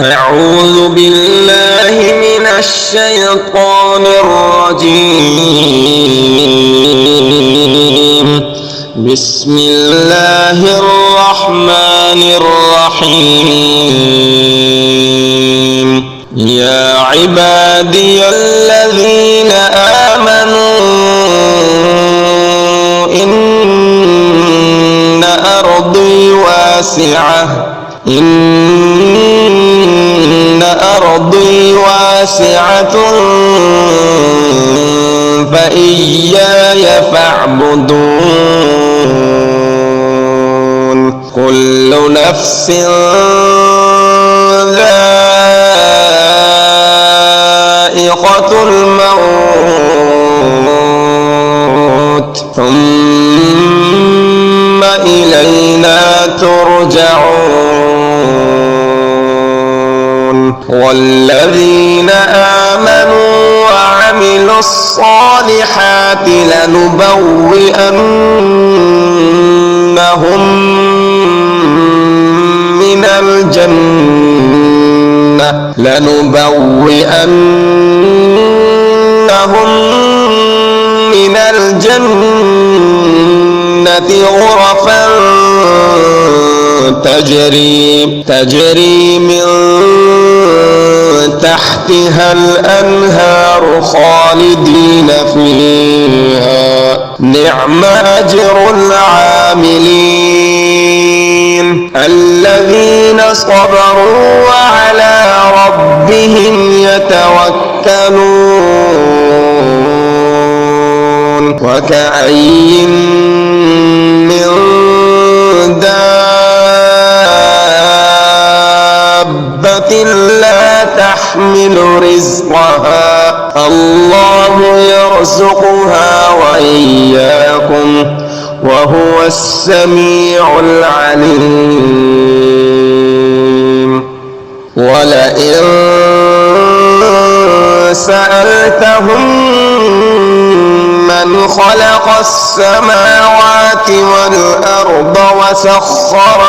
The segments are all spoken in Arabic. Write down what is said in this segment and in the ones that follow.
أعوذ بالله من الشيطان الرجيم. بسم الله الرحمن الرحيم. يا عبادي الذين آمنوا إن أرضي واسعة فإياي فاعبدون. كل نفس ذائقة الموت ثم إلينا ترجعون. والذين آمنوا وعملوا الصالحات لنبوئنهم من الجنة غرفا تجري من تحتها الأنهار خالدين فيها نعم أجر العاملين الذين صبروا وعلى ربهم يتوكلون. وكأي من دابة لا تحمل رزقها الله يرزقها وإياكم وهو السميع العليم. ولئن سألتهم من خلق السماوات والأرض وسخر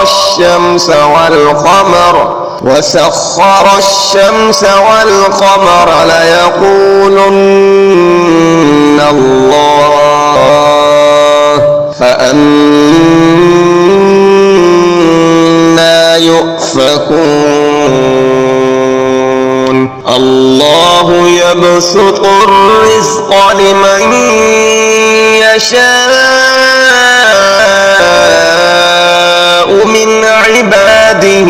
الشمس والقمر ليقولن الله فأنى يؤفكون. الله يبسط الرزق لمن يشاء من عباده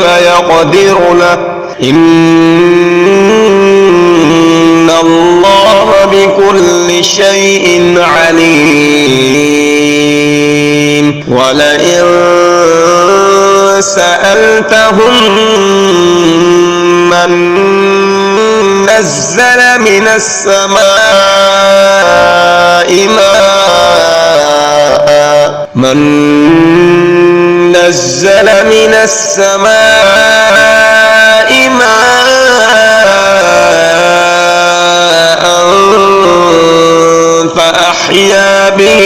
ويقدر له إن الله بكل شيء عليم. ولئن سألتهم من نزل من السماء ماء فأحيا به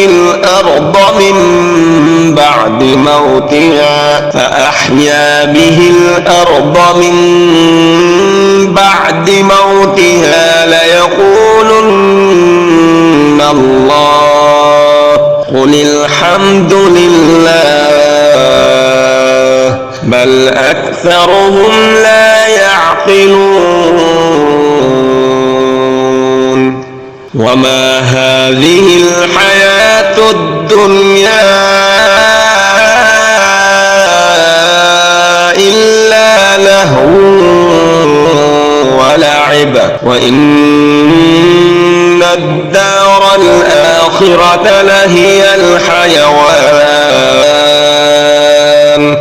الأرض من بعد موتها ليقولن الله قل الحمد لله بل أكثرهم لا يعقلون. وما هذه الحياة الدنيا إلا لهو ولعب وإن الدار الآخرة لهي الحيوان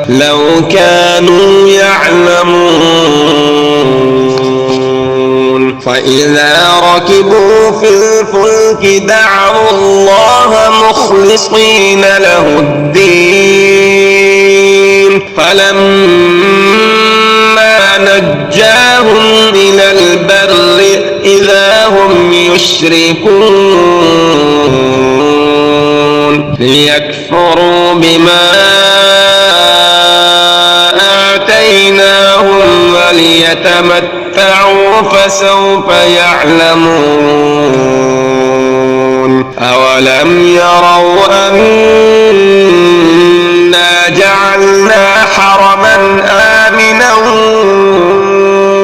لو كانوا يعلمون. فإذا ركبوا في الفلك دعوا الله مخلصين له الدين فلما نجاهم إلى البر إذا هم يشركون. ليكفروا بما آتيناهم فليتمتعوا فسوف يعلمون أولم يروا أنا جعلنا حرما آمنا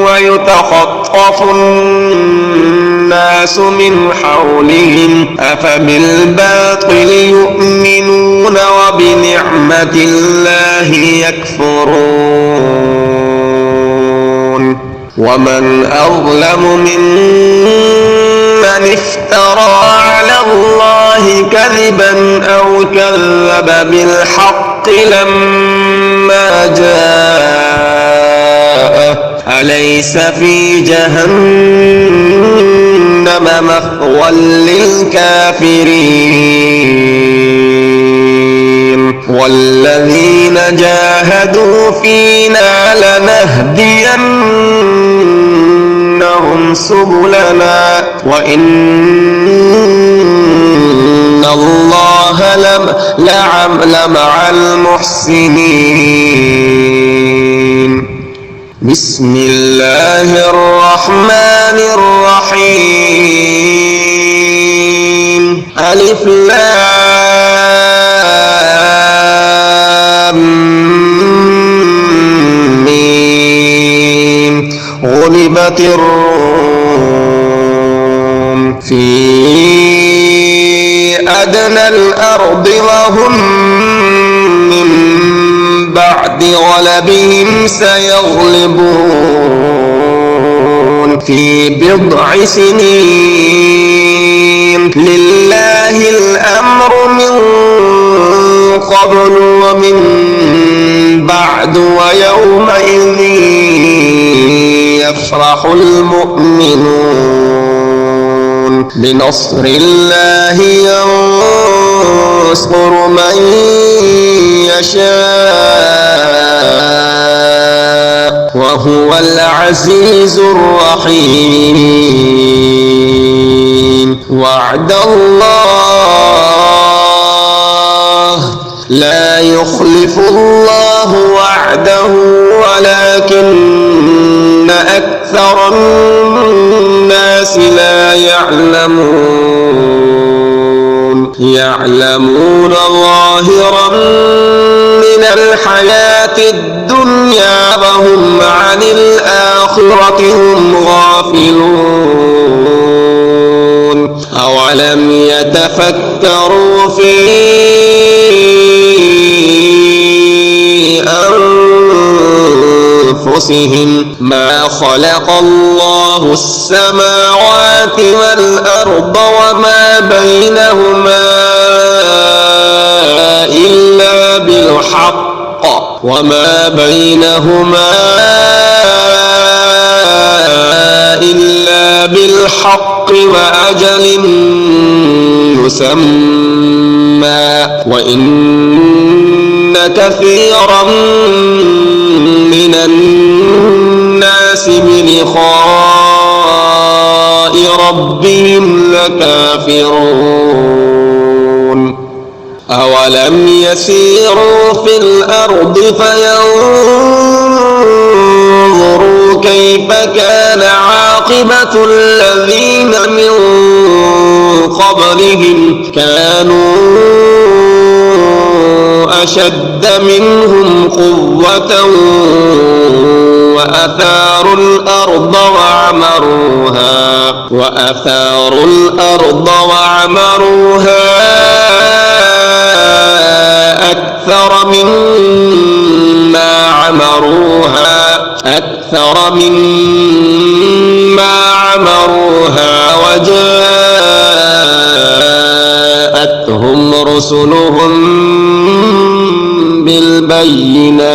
ويتخطف الناس من حولهم أفبالباطل يؤمنون وبنعمة الله يكفرون ومن أظلم ممن افترى على الله كذبا أو كذب بالحق لما جاءه أليس في جهنم مثوى للكافرين والذين جاهدوا فينا لنهدينهم سبلنا وإن الله لمع المحسنين بسم الله الرحمن الرحيم ألف لام ميم غلبت الروم في أدنى الأرض وهم من بعد غلبهم سيغلبون في بضع سنين لله الأمر من قبل ومن بعد ويومئذ يفرح المؤمنون بنصر الله ينصر من يشاء وهو العزيز الرحيم وعد الله لا يخلف الله وعده ولكن أكثر الناس لا يعلمون ظاهرا من الحياة الدنيا وهم عن الآخرة هم غافلون أولم يتفكروا في أنفسهم ما خلق الله السماوات والأرض وما بينهما إلا بالحق وأجل مسمى وإن كثيرا من الناس بلقاء ربهم لكافرون أولم يسيروا في الأرض فينظروا كيف كان عاقبة الذين من قبلهم كانوا أشد منهم قوة وأثاروا الأرض وعمروها أكثر مما عمروها وجاءتهم رسلهم بالبينات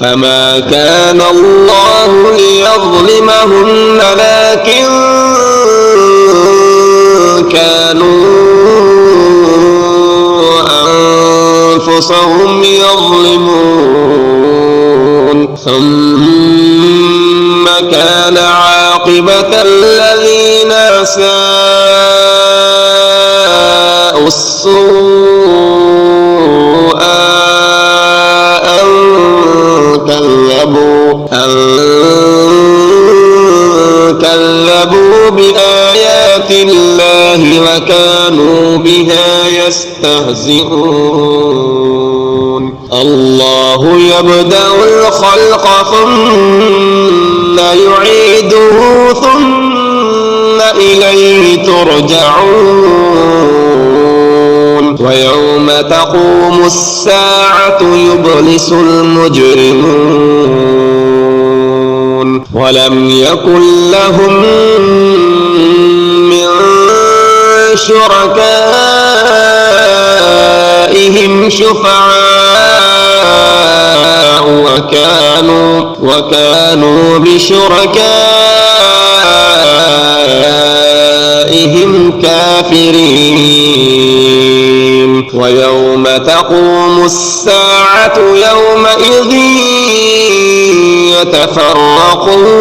فما كان الله ليظلمهم لكن كانوا أنفسهم يظلمون ثم كان عاقبة الذين أساءوا السوء أن يستهزئون الله يبدأ الخلق ثم يعيده ثم إليه ترجعون ويوم تقوم الساعة يبلس المجرمون ولم يكن لهم من شركائهم شفعاء وكانوا بشركائهم كافرين ويوم تقوم الساعة يومئذ يتفرقون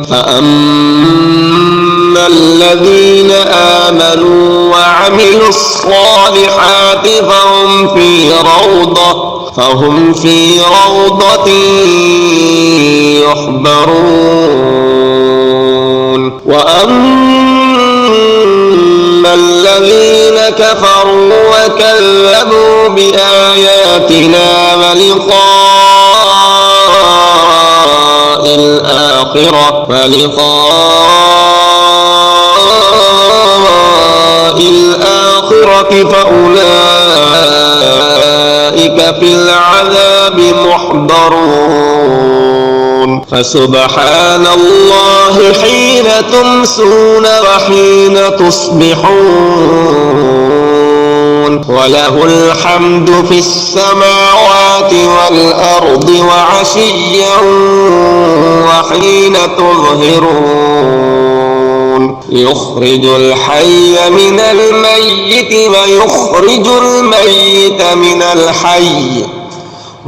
فأما الذين آمنوا وعملوا الصالحات فهم في روضة يحبرون وأما الذين كفروا وكذبوا بآياتنا ولقاء الآخرة فأولئك في العذاب محضرون فسبحان الله حين تمسون وحين تصبحون وله الحمد في السماوات والأرض وعشيا وحين تظهرون يخرج الحي من الميت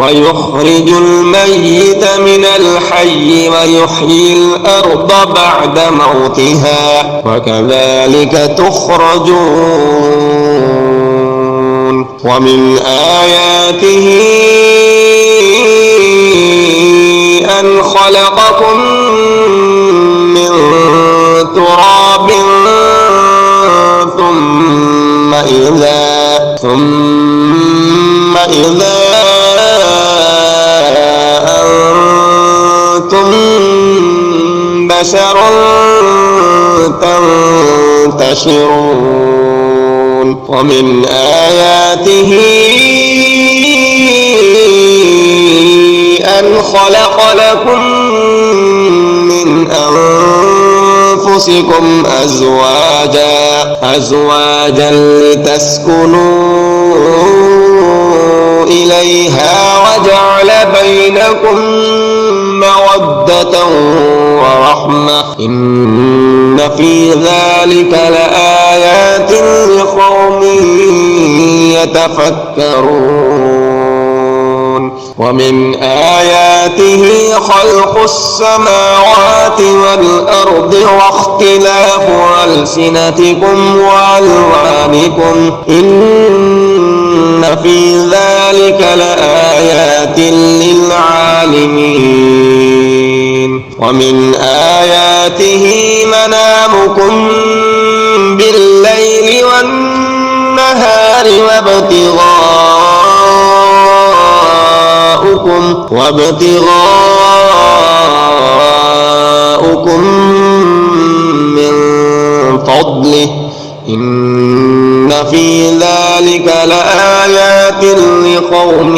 ويخرج الميت من الحي ويحيي الأرض بعد موتها وكذلك تخرجون ومن آياته أن خلقكم من تراب ثم إذا أنتم بشر تنتشرون ومن آياته أن خلق لكم من أنفسكم أزواجا لتسكنوا إليها وجعل بينكم مودة ورحمة إن في ذلك لآيات لقوم يتفكرون ومن آياته خلق السماوات والأرض واختلاف ألسنتكم وألوانكم إن في ذلك لآيات للعالمين ومن آياته منامكم بالليل والنهار وابتغاؤكم من فضله إن في ذلك لآيات لقوم